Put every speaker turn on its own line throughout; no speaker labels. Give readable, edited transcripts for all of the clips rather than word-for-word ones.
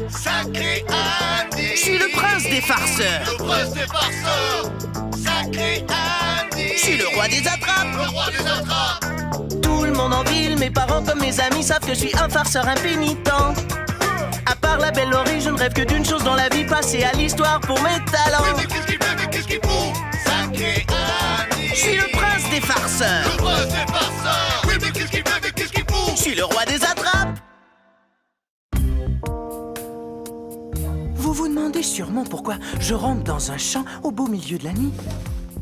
Sacré Andy!
Je suis le prince des farceurs.
Le prince des farceurs! Sacré Andy!
Je suis le roi des attrapes.
Le roi des attrapes!
Tout le monde en ville, mes parents comme mes amis savent que je suis un farceur impénitent. À part la belle Laurie, je ne rêve que d'une chose dans la vie, passer à l'histoire pour mes talents.
Oui, mais qu'est-ce qu'il fait, mais qu'est-ce qu'il fout? Sacré Andy!
Je suis le prince des farceurs.
Le prince des farceurs! Oui, mais qu'est-ce qu'il fait, mais qu'est-ce qu'il fout?
Je suis le roi des attrapes. Vous vous demandez sûrement pourquoi je rentre dans un champ au beau milieu de la nuit.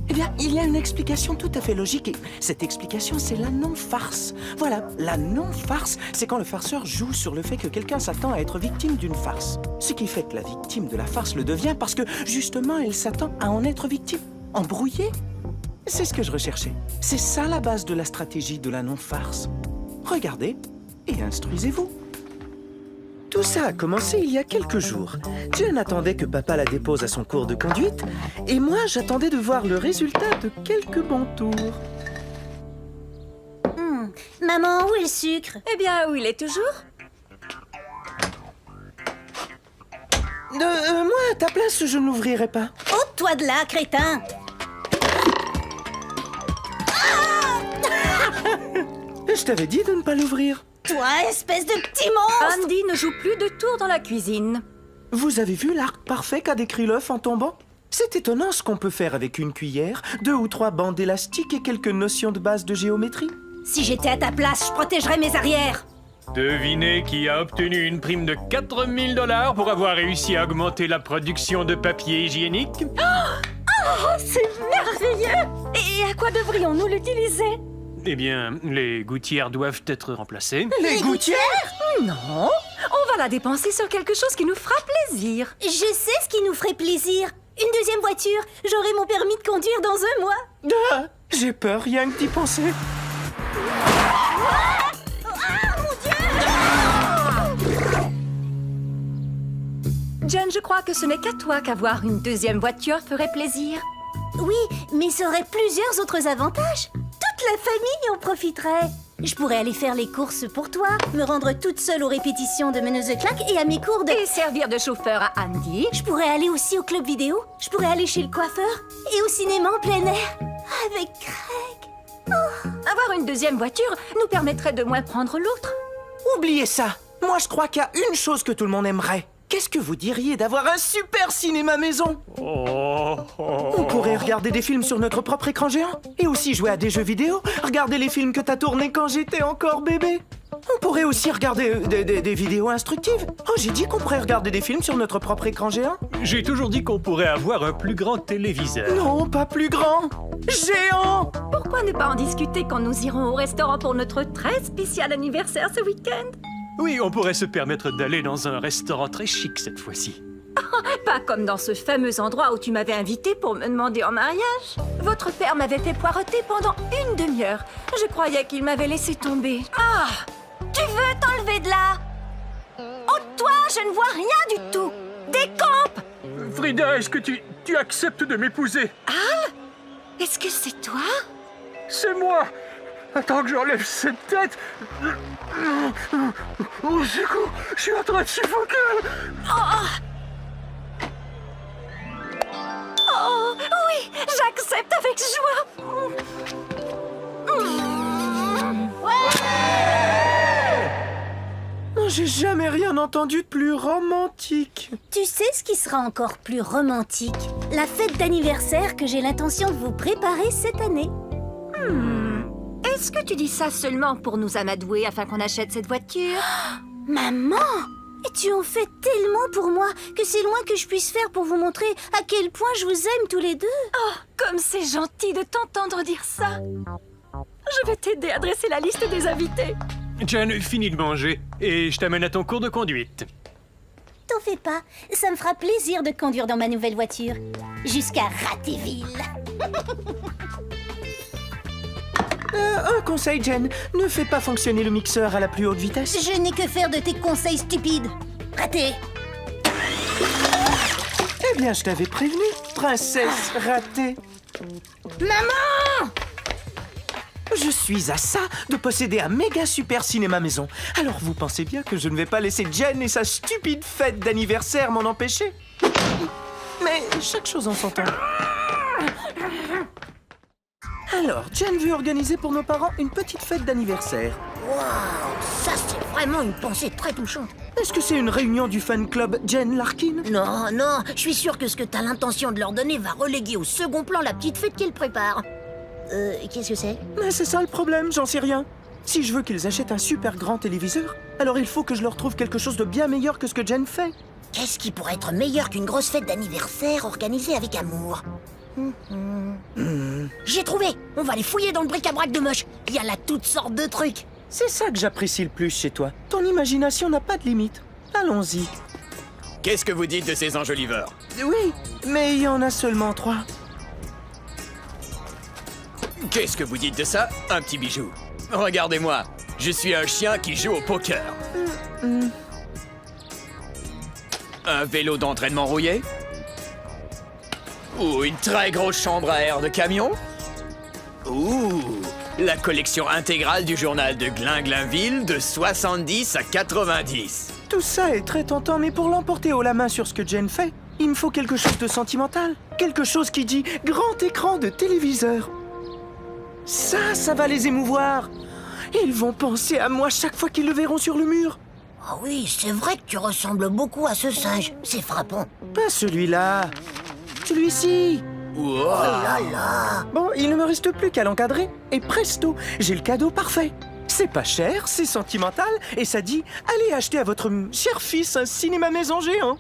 Eh bien, il y a une explication tout à fait logique et cette explication, c'est la non-farce. Voilà, la non-farce, c'est quand le farceur joue sur le fait que quelqu'un s'attend à être victime d'une farce. Ce qui fait que la victime de la farce le devient parce que, justement, elle s'attend à en être victime. Embrouillée. C'est ce que je recherchais. C'est ça la base de la stratégie de la non-farce. Regardez et instruisez-vous. Tout ça a commencé il y a quelques jours. Jen attendait que papa la dépose à son cours de conduite et moi, j'attendais de voir le résultat de quelques bons tours.
Maman, où est le sucre?
Eh bien, où il est toujours?
Moi, à ta place, je n'ouvrirai pas.
Ôte-toi de là, crétin!
Je t'avais dit de ne pas l'ouvrir.
Toi, espèce de petit monstre!
Andy ne joue plus de tours dans la cuisine.
Vous avez vu l'arc parfait qu'a décrit l'œuf en tombant? C'est étonnant ce qu'on peut faire avec une cuillère, 2 ou 3 bandes élastiques et quelques notions de base de géométrie.
Si j'étais à ta place, je protégerais mes arrières!
Devinez qui a obtenu une prime de 4 000 $ pour avoir réussi à augmenter la production de papier hygiénique?
C'est merveilleux! Et à quoi devrions-nous l'utiliser?
Eh bien, les gouttières doivent être remplacées.
Les gouttières?
Non, on va la dépenser sur quelque chose qui nous fera plaisir.
Je sais ce qui nous ferait plaisir! Une deuxième voiture! J'aurai mon permis de conduire dans un mois!
Ah, j'ai peur, rien que d'y penser.
Jen, je crois que ce n'est qu'à toi qu'avoir une deuxième voiture ferait plaisir.
Oui, mais ça aurait plusieurs autres avantages. Toute la famille en profiterait. Je pourrais aller faire les courses pour toi, me rendre toute seule aux répétitions de Meneuse Claque et à mes cours de...
Et servir de chauffeur à Andy.
Je pourrais aller aussi au club vidéo, je pourrais aller chez le coiffeur et au cinéma en plein air avec Craig.
Avoir une deuxième voiture nous permettrait de moins prendre l'autre.
Oubliez ça. Moi, je crois qu'il y a une chose que tout le monde aimerait. Qu'est-ce que vous diriez d'avoir un super cinéma maison? On pourrait regarder des films sur notre propre écran géant et aussi jouer à des jeux vidéo, regarder les films que t'as tournés quand j'étais encore bébé. On pourrait aussi regarder des vidéos instructives. Oh, j'ai dit qu'on pourrait regarder des films sur notre propre écran géant.
J'ai toujours dit qu'on pourrait avoir un plus grand téléviseur.
Non, pas plus grand. Géant.
Pourquoi ne pas en discuter quand nous irons au restaurant pour notre très spécial anniversaire ce week-end?
Oui, on pourrait se permettre d'aller dans un restaurant très chic cette fois-ci.
Pas comme dans ce fameux endroit où tu m'avais invité pour me demander en mariage. Votre père m'avait fait poireauter pendant une demi-heure. Je croyais qu'il m'avait laissé tomber.
Ah! Tu veux t'enlever de là? Ôte-toi, je ne vois rien du tout. Décampe!
Frida, est-ce que tu acceptes de m'épouser?
Est-ce que c'est toi?
C'est moi! Attends que j'enlève cette tête. Au secours, je suis en train de suffoquer.
Oh, oui, j'accepte avec joie.
J'ai jamais rien entendu de plus romantique.
Tu sais ce qui sera encore plus romantique? La fête d'anniversaire que j'ai l'intention de vous préparer cette année.
Est-ce que tu dis ça seulement pour nous amadouer afin qu'on achète cette voiture?
Maman! Et tu en fais tellement pour moi que c'est loin que je puisse faire pour vous montrer à quel point je vous aime tous les deux.
Oh, comme c'est gentil de t'entendre dire ça. Je vais t'aider à dresser la liste des invités.
Jen, finis de manger et je t'amène à ton cours de conduite.
T'en fais pas, ça me fera plaisir de conduire dans ma nouvelle voiture. Jusqu'à Ratéville.
Un conseil, Jen. Ne fais pas fonctionner le mixeur à la plus haute vitesse.
Je n'ai que faire de tes conseils stupides. Raté.
Eh bien, je t'avais prévenu, princesse ratée.
Maman!
Je suis à ça de posséder un méga super cinéma maison. Alors vous pensez bien que je ne vais pas laisser Jen et sa stupide fête d'anniversaire m'en empêcher? Mais chaque chose en son temps. Alors, Jen veut organiser pour nos parents une petite fête d'anniversaire.
Waouh, ça c'est vraiment une pensée très touchante.
Est-ce que c'est une réunion du fan club Jen Larkin?
Non, non, je suis sûre que ce que t'as l'intention de leur donner va reléguer au second plan la petite fête qu'ils préparent. Qu'est-ce que c'est?
Mais c'est ça le problème, j'en sais rien. Si je veux qu'ils achètent un super grand téléviseur, alors il faut que je leur trouve quelque chose de bien meilleur que ce que Jen fait.
Qu'est-ce qui pourrait être meilleur qu'une grosse fête d'anniversaire organisée avec amour? J'ai trouvé! On va les fouiller dans le bric-à-brac de moche. Il y a là toutes sortes de trucs.
C'est ça que j'apprécie le plus chez toi. Ton imagination n'a pas de limite. Allons-y.
Qu'est-ce que vous dites de ces enjoliveurs?
Oui, mais il y en a seulement 3.
Qu'est-ce que vous dites de ça? Un petit bijou. Regardez-moi, je suis un chien qui joue au poker. Un vélo d'entraînement rouillé? Ou une très grosse chambre à air de camion? Ouh, la collection intégrale du journal de Glinglinville de 70 à 90.
Tout ça est très tentant, mais pour l'emporter haut la main sur ce que Jen fait, il me faut quelque chose de sentimental. Quelque chose qui dit grand écran de téléviseur. Ça va les émouvoir. Ils vont penser à moi chaque fois qu'ils le verront sur le mur.
Ah oui, c'est vrai que tu ressembles beaucoup à ce singe. C'est frappant.
Pas celui-là. Celui-ci.
Wow.
Oh là là!
Bon, il ne me reste plus qu'à l'encadrer. Et presto, j'ai le cadeau parfait. C'est pas cher, c'est sentimental, et ça dit « Allez acheter à votre cher fils un cinéma maison géant ».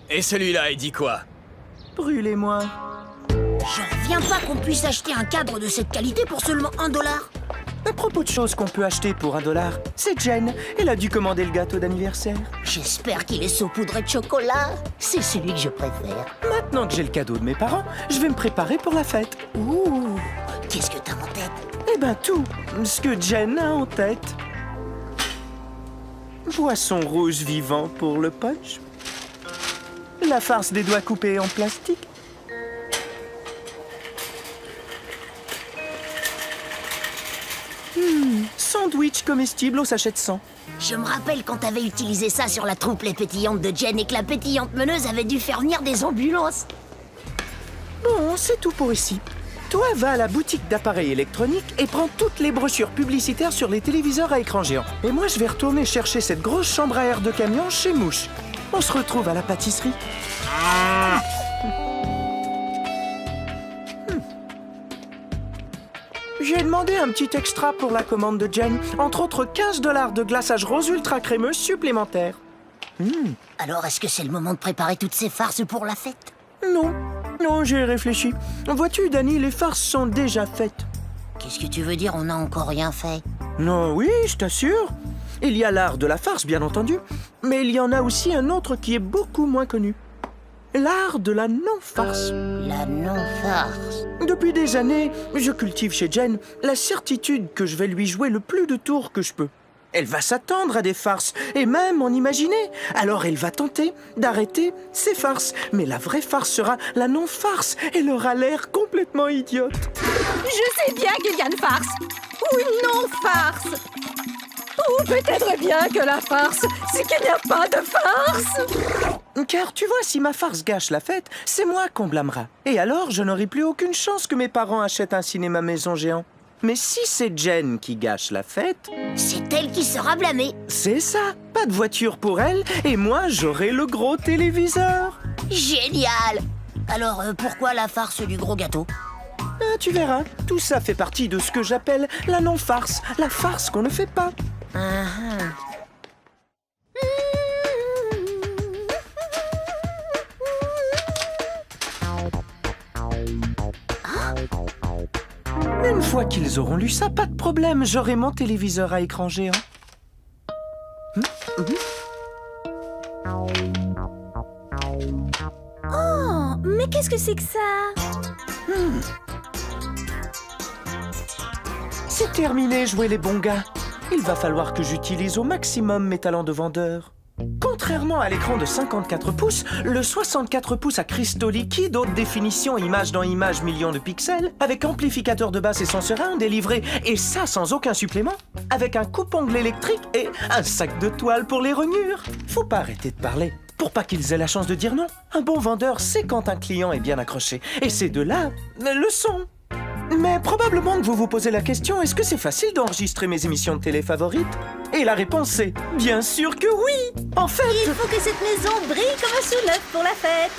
Et celui-là, il dit quoi?
Brûlez-moi.
J'en reviens pas qu'on puisse acheter un cadre de cette qualité pour seulement $1.
À propos de choses qu'on peut acheter pour $1, c'est Jen. Elle a dû commander le gâteau d'anniversaire.
J'espère qu'il est saupoudré de chocolat. C'est celui que je préfère.
Maintenant que j'ai le cadeau de mes parents, je vais me préparer pour la fête.
Ouh! Qu'est-ce que t'as en tête?
Eh ben tout, ce que Jen a en tête. Boisson rouge vivant pour le punch. La farce des doigts coupés en plastique. Sandwich comestible au sachet de sang.
Je me rappelle quand t'avais utilisé ça sur la troupe Les Pétillantes de Jen et que la pétillante meneuse avait dû faire venir des ambulances.
Bon, c'est tout pour ici. Toi, va à la boutique d'appareils électroniques et prends toutes les brochures publicitaires sur les téléviseurs à écran géant. Et moi, je vais retourner chercher cette grosse chambre à air de camion chez Mouche. On se retrouve à la pâtisserie. J'ai demandé un petit extra pour la commande de Jen. Entre autres, $15 de glaçage rose ultra crémeux supplémentaire.
Alors, est-ce que c'est le moment de préparer toutes ces farces pour la fête?
Non, j'ai réfléchi. Vois-tu, Dani, les farces sont déjà faites.
Qu'est-ce que tu veux dire, on n'a encore rien fait?
Non, oui, je t'assure. Il y a l'art de la farce, bien entendu, mais il y en a aussi un autre qui est beaucoup moins connu. L'art de la non-farce.
La non-farce.
Depuis des années, je cultive chez Jen la certitude que je vais lui jouer le plus de tours que je peux. Elle va s'attendre à des farces, et même en imaginer. Alors elle va tenter d'arrêter ces farces. Mais la vraie farce sera la non-farce. Elle aura l'air complètement idiote.
Je sais bien qu'il y a une farce. Ou une non-farce. Ou peut-être bien que la farce, c'est qu'il n'y a pas de farce.
Car tu vois, si ma farce gâche la fête, c'est moi qu'on blâmera. Et alors, je n'aurai plus aucune chance que mes parents achètent un cinéma maison géant. Mais si c'est Jen qui gâche la fête...
C'est elle qui sera blâmée.
C'est ça. Pas de voiture pour elle, et moi, j'aurai le gros téléviseur.
Génial! Alors, pourquoi la farce du gros gâteau?
Ah, tu verras, tout ça fait partie de ce que j'appelle la non-farce. La farce qu'on ne fait pas. Une fois qu'ils auront lu ça, pas de problème, j'aurai mon téléviseur à écran géant.
Oh, mais qu'est-ce que c'est que ça?
C'est terminé, jouer les bons gars. Il va falloir que j'utilise au maximum mes talents de vendeur. Contrairement à l'écran de 54 pouces, le 64 pouces à cristaux liquides, haute définition, image dans image, millions de pixels, avec amplificateur de basse et senseur délivré, et ça sans aucun supplément, avec un coupe-ongle électrique et un sac de toile pour les rognures. Faut pas arrêter de parler, pour pas qu'ils aient la chance de dire non. Un bon vendeur sait quand un client est bien accroché, et ces deux-là le sont. Mais probablement que vous vous posez la question, est-ce que c'est facile d'enregistrer mes émissions de télé favorites? Et la réponse est bien sûr que oui. En fait...
Il faut que cette maison brille comme un sous-neuf pour la fête.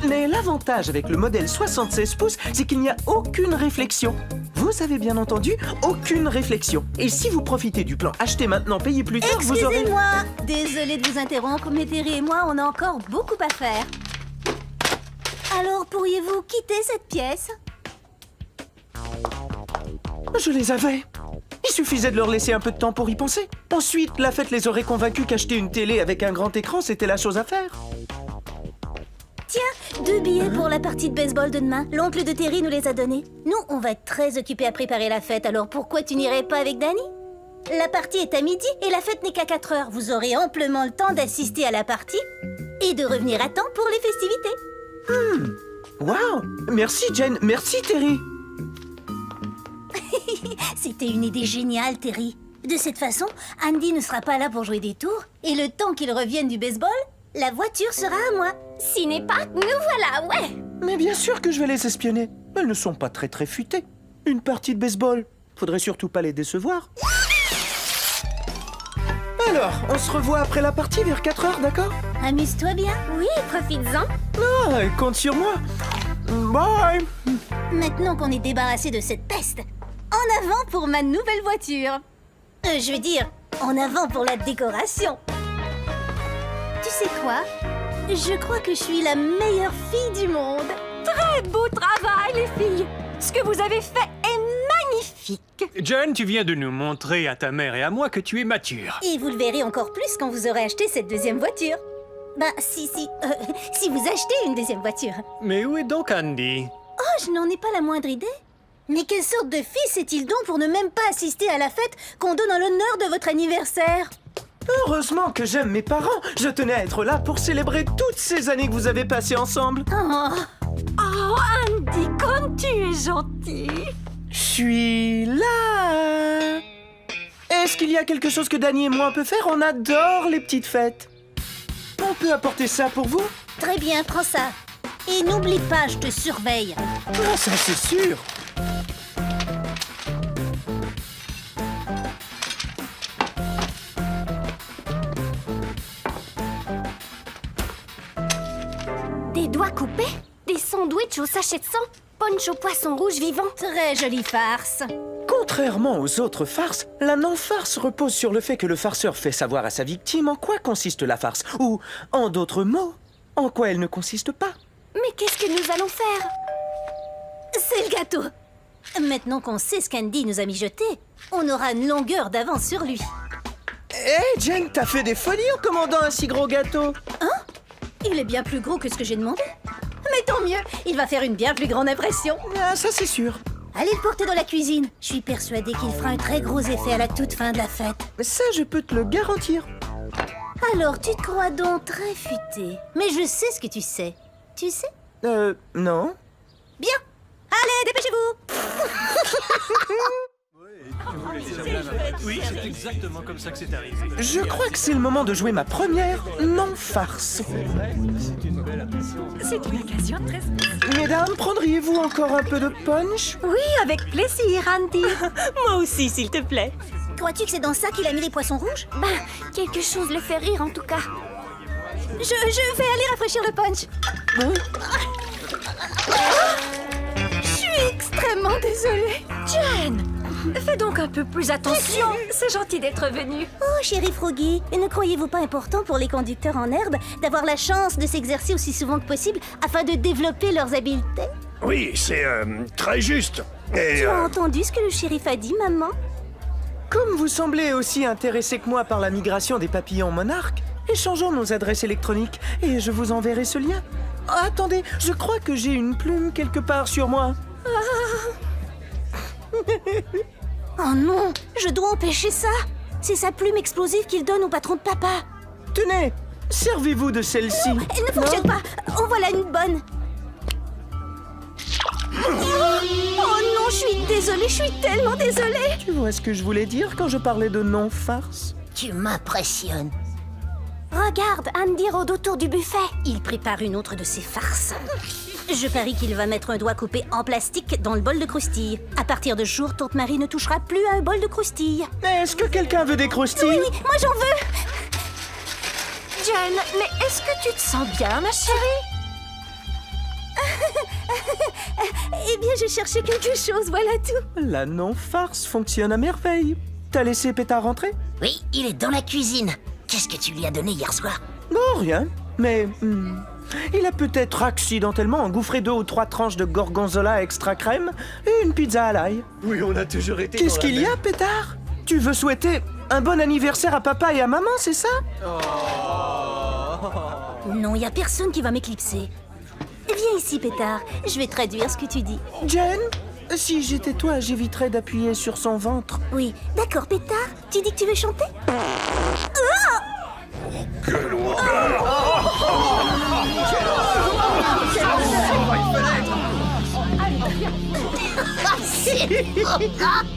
Mais l'avantage avec le modèle 76 pouces, c'est qu'il n'y a aucune réflexion. Vous avez bien entendu, aucune réflexion. Et si vous profitez du plan acheter maintenant, payez plus tard, vous aurez...
Excusez-moi, désolée de vous interrompre, mais Terry et moi, on a encore beaucoup à faire. Alors, pourriez-vous quitter cette pièce?
Je les avais. Il suffisait de leur laisser un peu de temps pour y penser. Ensuite, la fête les aurait convaincus qu'acheter une télé avec un grand écran, c'était la chose à faire.
Tiens, 2 billets pour la partie de baseball de demain. L'oncle de Terry nous les a donnés. Nous, on va être très occupés à préparer la fête, alors pourquoi tu n'irais pas avec Danny? La partie est à midi et la fête n'est qu'à 4 heures. Vous aurez amplement le temps d'assister à la partie et de revenir à temps pour les festivités.
Waouh! Merci Jen, merci Terry.
C'était une idée géniale, Terry. De cette façon, Andy ne sera pas là pour jouer des tours, et le temps qu'il revienne du baseball, la voiture sera à moi.
Ciné-Park, nous voilà, ouais.
Mais bien sûr que je vais les espionner. Elles ne sont pas très futées. Une partie de baseball. Faudrait surtout pas les décevoir. Alors, on se revoit après la partie vers 4 heures, d'accord?
Amuse-toi bien.
Oui, profites-en.
Ah, compte sur moi. Bye.
Maintenant qu'on est débarrassé de cette peste, en avant pour ma nouvelle voiture. Je veux dire, en avant pour la décoration. Tu sais quoi? Je crois que je suis la meilleure fille du monde.
Très beau travail, les filles. Ce que vous avez fait est magnifique.
Jen, tu viens de nous montrer à ta mère et à moi que tu es mature.
Et vous le verrez encore plus quand vous aurez acheté cette deuxième voiture. Ben, si vous achetez une deuxième voiture.
Mais où est donc Andy?
Oh, je n'en ai pas la moindre idée. Mais quelle sorte de fils est-il donc pour ne même pas assister à la fête qu'on donne en l'honneur de votre anniversaire?
Heureusement que j'aime mes parents. Je tenais à être là pour célébrer toutes ces années que vous avez passées ensemble.
Oh,
Oh, Andy, comme tu es gentil.
Je suis là. Est-ce qu'il y a quelque chose que Danny et moi on peut faire? On adore les petites fêtes. On peut apporter ça pour vous?
très bien, prends ça. Et n'oublie pas, je te surveille.
Ah, ça c'est sûr.
Des doigts coupés? Des sandwichs au sachet de sang? Punch au poisson rouge vivant?
Très jolie farce.
Contrairement aux autres farces, la non-farce repose sur le fait que le farceur fait savoir à sa victime en quoi consiste la farce, ou, en d'autres mots, en quoi elle ne consiste pas.
Mais qu'est-ce que nous allons faire?
C'est le gâteau. Maintenant qu'on sait ce qu'Andy nous a mijoté, on aura une longueur d'avance sur lui.
Hé, Jen, t'as fait des folies en commandant un si gros gâteau.
Il est bien plus gros que ce que j'ai demandé. Mais tant mieux, il va faire une bien plus grande impression.
Ah, ça c'est sûr.
Allez le porter dans la cuisine. Je suis persuadée qu'il fera un très gros effet à la toute fin de la fête.
Ça, je peux te le garantir.
Alors, tu te crois donc très futé. Mais je sais ce que tu sais. Tu sais?
Non.
Bien. Allez, dépêchez-vous.
Oui, c'est exactement comme ça que c'est arrivé.
Je crois que c'est le moment de jouer ma première non-farce.
C'est une occasion très...
Mesdames, prendriez-vous encore un peu de punch?
Oui, avec plaisir, Andy.
Moi aussi, s'il te plaît.
Crois-tu que c'est dans ça qu'il a mis les poissons rouges?
Ben, quelque chose le fait rire en tout cas.
Je vais aller rafraîchir le punch. Je suis extrêmement désolée.
Jen, fais donc un peu plus attention. C'est gentil d'être venu.
Oh, chéri Froggy, ne croyez-vous pas important pour les conducteurs en herbe d'avoir la chance de s'exercer aussi souvent que possible afin de développer leurs habiletés?
Oui, c'est très juste. Et
Tu as entendu ce que le shérif a dit, maman?
Comme vous semblez aussi intéressé que moi par la migration des papillons monarques, échangeons nos adresses électroniques et je vous enverrai ce lien. Ah, attendez, je crois que j'ai une plume quelque part sur moi.
Oh non, je dois empêcher ça. C'est sa plume explosive qu'il donne au patron de papa.
Tenez, servez-vous de celle-ci.
Elle ne fonctionne pas. En voilà une bonne. Oh non, je suis désolée, je suis tellement désolée.
Tu vois ce que je voulais dire quand je parlais de non-farce?
Tu m'impressionnes. Regarde, Andy rôde autour du buffet. Il prépare une autre de ses farces. Je parie qu'il va mettre un doigt coupé en plastique dans le bol de croustilles. À partir de ce jour, Tante Marie ne touchera plus à un bol de croustilles.
Est-ce que quelqu'un veut des croustilles?
Oui, moi j'en veux.
Jen, mais est-ce que tu te sens bien, ma chérie?
Eh bien, je cherchais quelque chose, voilà tout.
La non-farce fonctionne à merveille. T'as laissé Pétard rentrer?
Oui, il est dans la cuisine. Qu'est-ce que tu lui as donné hier soir?
Non, rien. Mais il a peut-être accidentellement engouffré 2 ou 3 tranches de gorgonzola extra crème et une pizza à l'ail.
Oui, on a toujours été.
Qu'est-ce qu'il y a, Pétard? Tu veux souhaiter un bon anniversaire à papa et à maman, c'est ça?
Non, il y a personne qui va m'éclipser. Viens ici, Pétard. Je vais traduire ce que tu dis.
Jen, si j'étais toi, j'éviterais d'appuyer sur son ventre.
Oui, d'accord, Pétard. Tu dis que tu veux chanter?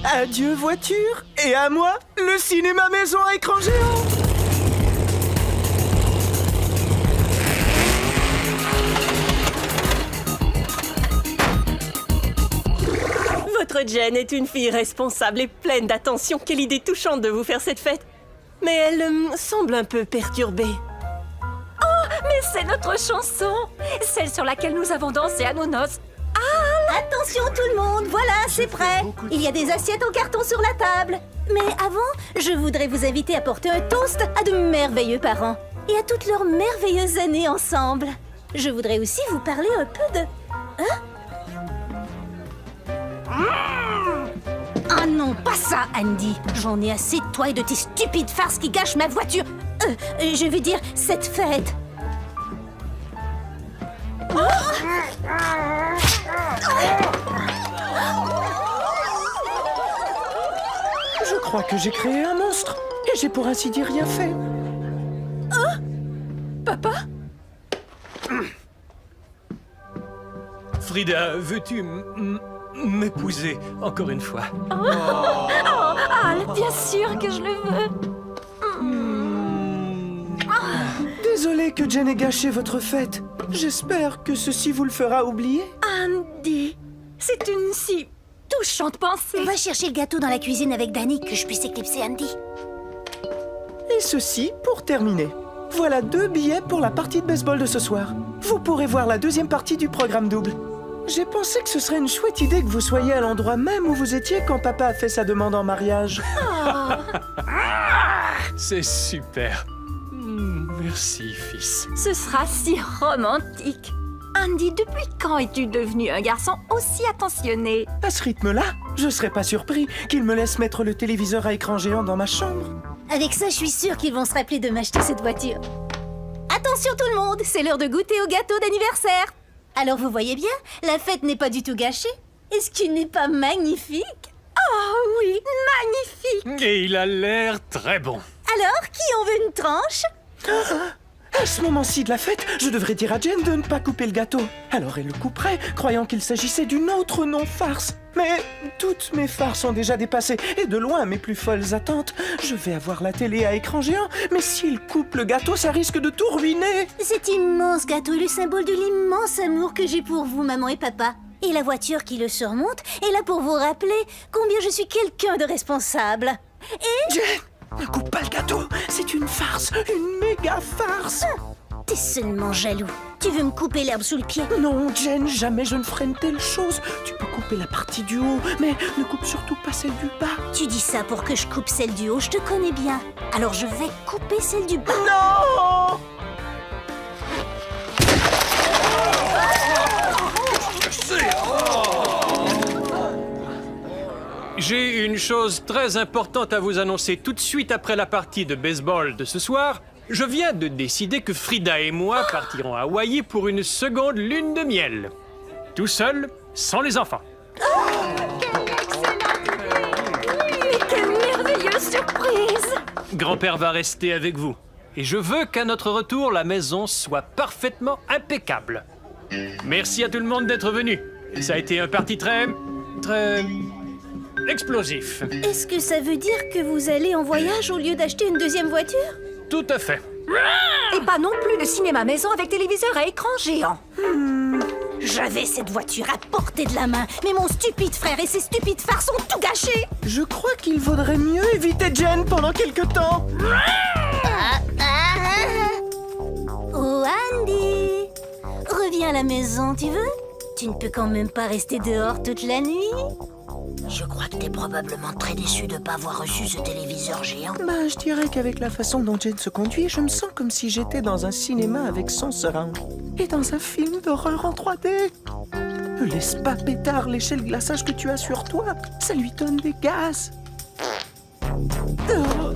Adieu, voiture. Et à moi, le cinéma maison à écran géant.
Votre Jen est une fille responsable et pleine d'attention. Quelle idée touchante de vous faire cette fête. Mais elle semble un peu perturbée.
Mais c'est notre chanson, celle sur laquelle nous avons dansé à nos noces.
Attention tout le monde, voilà, c'est prêt. Il y a des assiettes en carton sur la table. Mais avant, je voudrais vous inviter à porter un toast à de merveilleux parents et à toutes leurs merveilleuses années ensemble. Je voudrais aussi vous parler un peu de... Ah non, pas ça, Andy. J'en ai assez de toi et de tes stupides farces qui gâchent ma voiture. Je veux dire, cette fête.
Je crois que j'ai créé un monstre. Et j'ai pour ainsi dire rien fait.
Papa?
Frida, veux-tu m'épouser encore une fois?
Al, bien sûr que je le veux.
Désolé que Jen ait gâché votre fête. J'espère que ceci vous le fera oublier.
Andy, c'est une si touchante pensée.
Va chercher le gâteau dans la cuisine avec Danny, que je puisse éclipser Andy.
Et ceci pour terminer. Voilà 2 billets pour la partie de baseball de ce soir. Vous pourrez voir la deuxième partie du programme double. J'ai pensé que ce serait une chouette idée que vous soyez à l'endroit même où vous étiez quand papa a fait sa demande en mariage.
C'est super. Merci, fils.
Ce sera si romantique. Andy, depuis quand es-tu devenu un garçon aussi attentionné?
À ce rythme-là, je serais pas surpris qu'il me laisse mettre le téléviseur à écran géant dans ma chambre.
Avec ça, je suis sûre qu'ils vont se rappeler de m'acheter cette voiture. Attention tout le monde, c'est l'heure de goûter au gâteau d'anniversaire. Alors vous voyez bien, la fête n'est pas du tout gâchée. Est-ce qu'il n'est pas magnifique?
Oh oui, magnifique.
Et il a l'air très bon.
Alors, qui en veut une tranche?
À ce moment-ci de la fête, je devrais dire à Jen de ne pas couper le gâteau. Alors elle le couperait, croyant qu'il s'agissait d'une autre non-farce. Mais toutes mes farces ont déjà dépassé, et de loin mes plus folles attentes. Je vais avoir la télé à écran géant, mais s'il coupe le gâteau, ça risque de tout ruiner.
Cet immense gâteau est le symbole de l'immense amour que j'ai pour vous, maman et papa. Et la voiture qui le surmonte est là pour vous rappeler combien je suis quelqu'un de responsable. Et...
Jen, ne coupe pas le gâteau, c'est une farce, une méga farce.
T'es seulement jaloux. Tu veux me couper l'herbe sous le pied?
Non, Jen, jamais je ne ferai une telle chose. Tu peux couper la partie du haut, mais ne coupe surtout pas celle du bas.
Tu dis ça pour que je coupe celle du haut, je te connais bien. Alors je vais couper celle du bas.
Non!
J'ai une chose très importante à vous annoncer tout de suite après la partie de baseball de ce soir. Je viens de décider que Frida et moi partirons à Hawaï pour une seconde lune de miel. Tout seul, sans les enfants.
Mais quelle merveilleuse surprise!
Grand-père va rester avec vous. Et je veux qu'à notre retour, la maison soit parfaitement impeccable. Merci à tout le monde d'être venu. Ça a été un parti très explosif.
Est-ce que ça veut dire que vous allez en voyage au lieu d'acheter une deuxième voiture?
Tout à fait.
Et pas non plus le cinéma maison avec téléviseur à écran géant.
J'avais cette voiture à portée de la main, mais mon stupide frère et ses stupides farces ont tout gâché.
Je crois qu'il vaudrait mieux éviter Jen pendant quelque temps.
Oh, Andy! Reviens à la maison, tu veux? Tu ne peux quand même pas rester dehors toute la nuit.
Je crois que t'es probablement très déçu de pas avoir reçu ce téléviseur géant.
Bah, je dirais qu'avec la façon dont Jen se conduit, je me sens comme si j'étais dans un cinéma avec son surround. Et dans un film d'horreur en 3D. Ne laisse pas pétard lécher le glaçage que tu as sur toi. Ça lui donne des gaz. Oh.